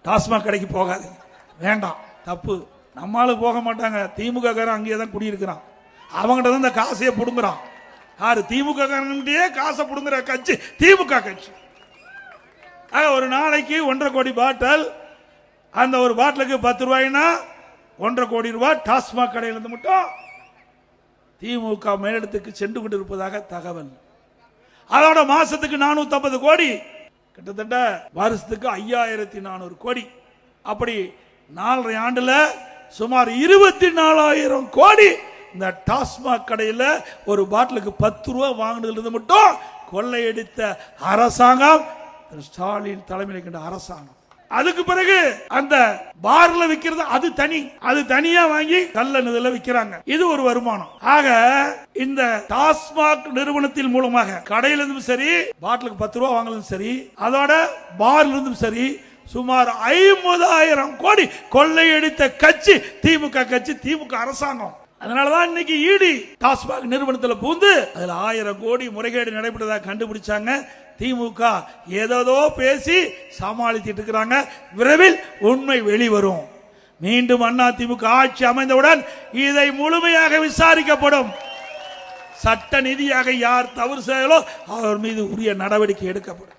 டாஸ்மாக் கடைக்கு போகாது, வேண்டாம், தப்பு. நம்மளும் போக மாட்டாங்க, திமுக காரன் அங்கேயே தான் குடியிருக்கிறான், அவங்ககிட்ட தான் இந்த காசையே புடுங்குறான். யாரு? திமுக காரன்கிட்டயே காசை புடுங்குற கட்சி திமுக கட்சி. ஒரு நாளைக்கு 1.5 கோடி பாட்டில், அந்த ஒரு பாட்டிலுக்கு 10 ரூபாய்னா 1.5 கோடி ரூபாய் டாஸ்மாக் கடையிலிருந்து மட்டும் திமுக மேலிடத்துக்கு சென்று கொண்டிருப்பதாக தகவல். அதோட மாசத்துக்கு 450 கோடி, கிட்டத்தட்ட வருஷத்துக்கு 5400 கோடி. அப்படி 4.5 ஆண்டுல சுமார் 24,000 கோடி இந்த டாஸ்மாக் கடையில் ஒரு பாட்டிலுக்கு 10 ரூபாய் வாங்கினது மட்டும் கொள்ளையடித்த அரசாங்கம் ஸ்டாலின் தலைமையில் இருக்கின்ற அரசாங்கம். அதுக்கு பிறகு அந்த பார்ல விக்கிறது அது தனி, அது தனியா வாங்கி கள்ள விக்கிறாங்க, இது ஒரு வருமானம். ஆக இந்த டாஸ்மாக் நிறுவனத்தின் மூலமாக கடையிலிருந்தும் சரி, பாட்டிலுக்கு 10 ரூபாய் வாங்கலும் சரி, அதோட பார்ல இருந்தும் சரி, சுமார் 50,000 கோடி கொள்ளையடித்த கட்சி திமுக கட்சி, திமுக அரசாங்கம். அதனாலதான் இன்னைக்கு இடி டாஸ்மாக் நிறுவனத்தில் பூந்து அதுல 1000 கோடி முறைகேடு நடைபெற்றதாக கண்டுபிடிச்சாங்க. திமுக ஏதோ பேசி சமாளித்துட்டு இருக்கிறாங்க. விரைவில் உண்மை வெளிவரும். மீண்டும் அதிமுக ஆட்சி அமைந்தவுடன் இதை முழுமையாக விசாரிக்கப்படும். சட்ட நீதியாக யார் தவறு செய்யலோ அவர் மீது உரிய நடவடிக்கை எடுக்கப்படும்.